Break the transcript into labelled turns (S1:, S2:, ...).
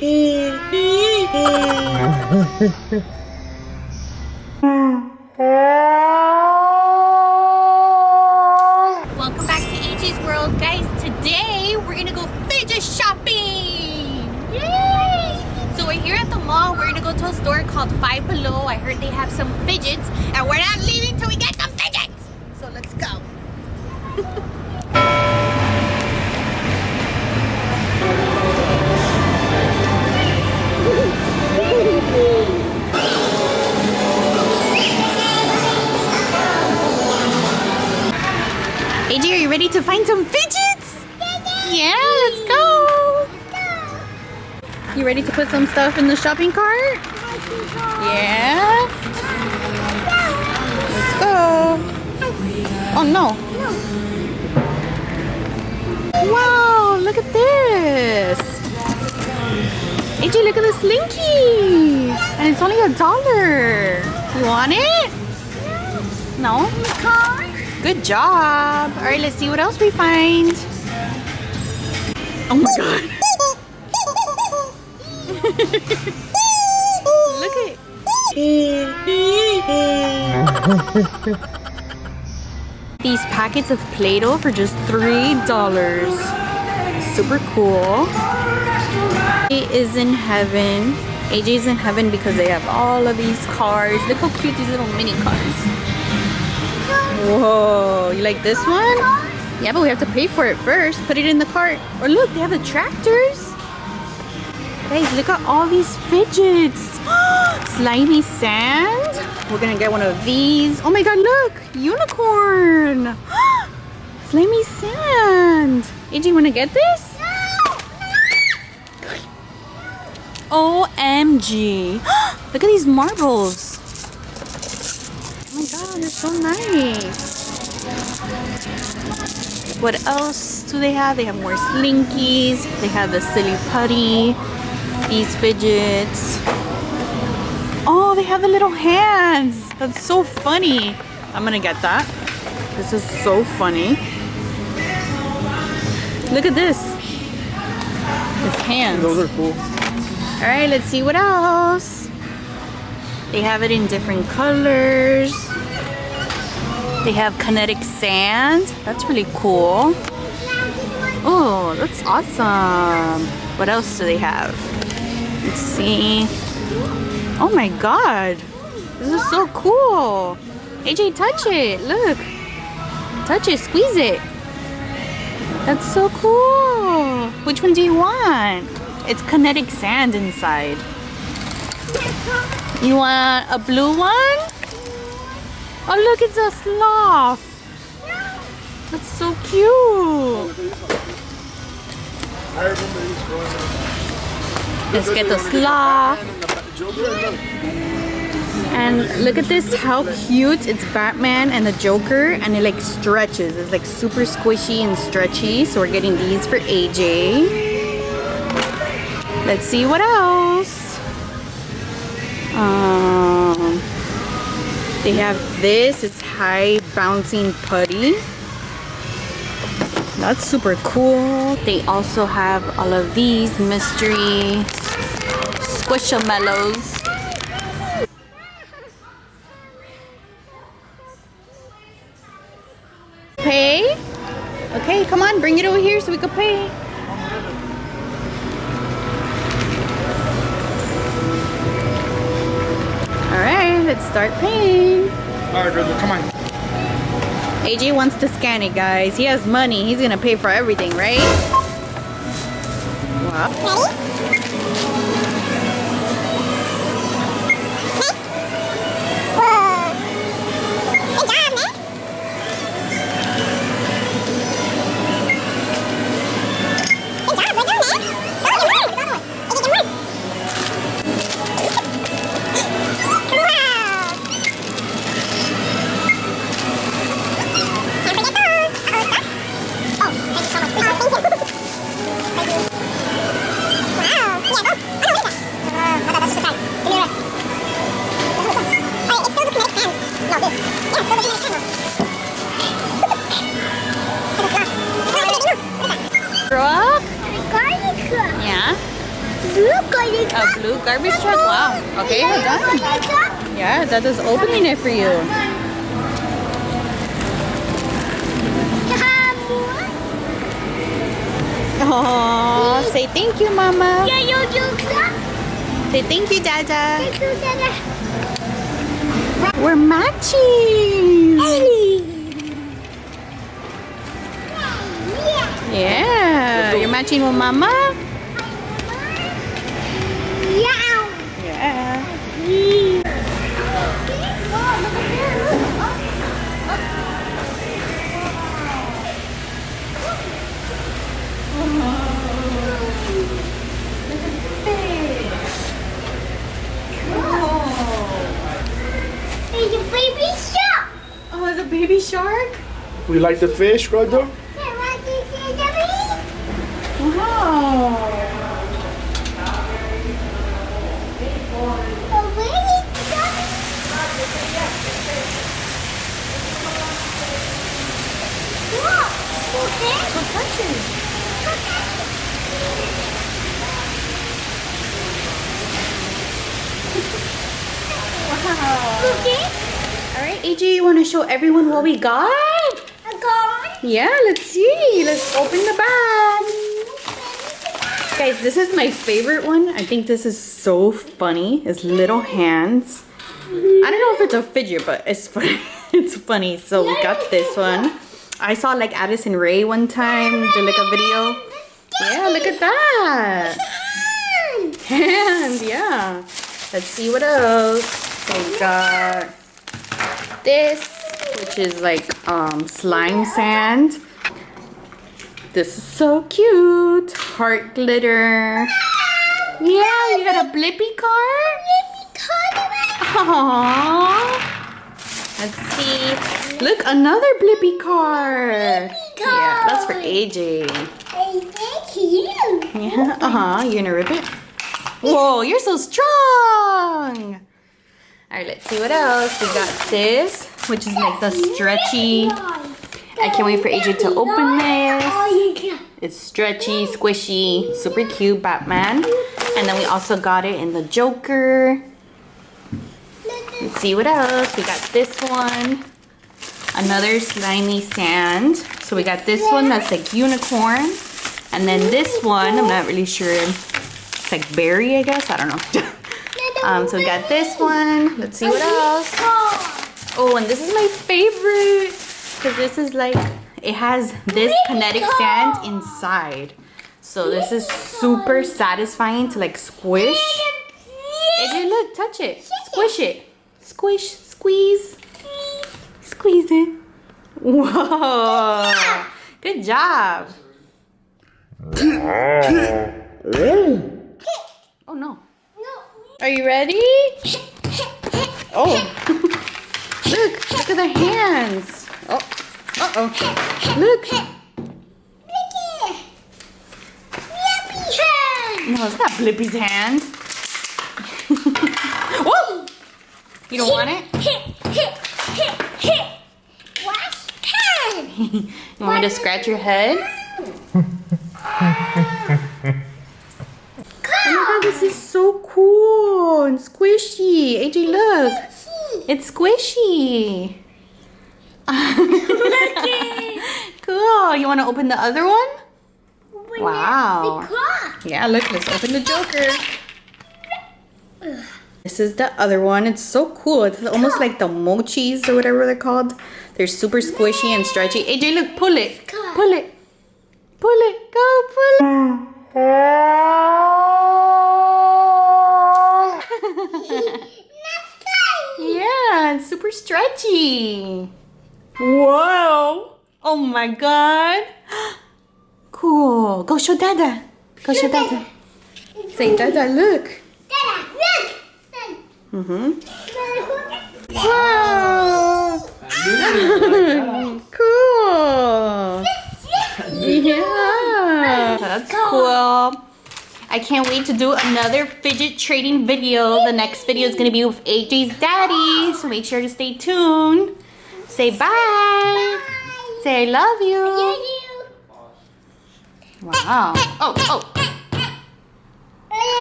S1: Welcome back to AJ's World, guys. Today we're gonna go fidget shopping. Yay! So we're here at the mall. We're gonna go to a store called Five Below. I heard they have some fidgets, and we're not leaving till we get some fidgets. So let's go. AJ, are you ready to find some fidgets? Yeah, let's go. You ready to put some stuff in the shopping cart? Yeah. Let's go. Oh no. Wow, look at this. AJ, look at the Slinky. And it's only $1. You want it? No? Good job. All right, let's see what else we find. Oh my God. Look at these packets of Play-Doh for just $3. Super cool. AJ is in heaven. AJ's in heaven because they have all of these cars. Look how cute these little mini cars. Whoa, you like this one? Yeah, but we have to pay for it first. Put it in the cart. Or look, they have the tractors. Guys, look at all these fidgets. Slimy sand. We're gonna get one of these. Oh my God, look, unicorn. Slimy sand. AJ, you wanna get this? OMG. Look at these marbles. Oh my God, they're so nice. What else do they have? They have more Slinkies. They have the silly putty. These fidgets. Oh, they have the little hands. That's so funny. I'm gonna get that. This is so funny. Look at this. It's hands.
S2: Those are cool.
S1: All right, let's see what else. They have it in different colors. They have kinetic sand. That's really cool. Oh, that's awesome. What else do they have? Let's see. Oh my God. This is so cool. AJ, touch it. Look. Touch it. Squeeze it. That's so cool. Which one do you want? It's kinetic sand inside. You want a blue one? Oh, look, it's a sloth. That's so cute. Let's get the sloth. And look at this, how cute. It's Batman and the Joker, and it like stretches. It's like super squishy and stretchy. So we're getting these for AJ. Let's see what else. They have this. It's high bouncing putty. That's super cool. They also have all of these mystery squishamallows. Pay? Okay, come on, bring it over here so we can pay. Alright, let's start paying.
S2: Alright, brother, come on.
S1: AJ wants to scan it, guys. He has money. He's gonna pay for everything, right? Wow.
S3: Wow.
S1: A blue garbage truck? Wow. Okay, we're done. Yeah, Dada's opening it for you. Oh, say thank you, Mama. Say thank you, Dada.
S2: Thank you, Dada.
S1: We're matching. Yeah, you're matching with Mama? Yeah.
S2: It's a baby shark.
S1: Oh, it's a baby shark?
S3: We like the fish, right there?
S1: Wow. Go touch it. Wow. All right, AJ, you want to show everyone what we got? Yeah, let's see. Let's open the bag. Guys, this is my favorite one. I think this is so funny. It's little hands. I don't know if it's a fidget, but it's funny. It's funny. So we got this one. I saw like Addison Rae one time did like a video. Yeah, look at that. Hand, yeah. Let's see what else. So we got this, which is like slime sand. This is so cute. Heart glitter. Yeah, you got a Blippi car? Aww. Let's see. Look, another Blippi car. Yeah, that's for AJ. Yeah, you gonna rip it? Whoa, you're so strong. Alright, let's see what else. We got this, which is like the stretchy. I can't wait for AJ to open this. It's stretchy, squishy, super cute Batman. And then we also got it in the Joker. Let's see what else. We got this one. Another slimy sand. So we got this one that's like unicorn. And then this one, I'm not really sure. It's like berry, I guess. I don't know. So we got this one. Let's see what else. Oh, and this is my favorite. Because this is like, it has this kinetic sand inside. So this is super satisfying to like squish. AJ, look, touch it. Squish it. Squish, squeeze. Squeeze it. Whoa. Good job. Oh no. Are you ready? Oh. Look at the hands. Oh. Uh-oh. Look. No, it's not Blippi's hand. Whoa! You don't want it? You want me to scratch your head? Oh my god, this is so cool and squishy. AJ, look. It's squishy. Cool. You want to open the other one? Wow. Yeah, look, let's open the Joker. This is the other one. It's so cool. It's almost like the mochis or whatever they're called. They're super squishy and stretchy. AJ, look, pull it. Pull it. Pull it. Go, pull it. Yeah, it's super stretchy. Whoa. Oh my god. Cool. Go show Dada. Go show Dada. Say, Dada, look. Wow. Cool. Yeah. That's cool. I can't wait to do another fidget trading video. The next video is going to be with AJ's daddy. So make sure to stay tuned. Say bye. Say I love you. Wow. Oh.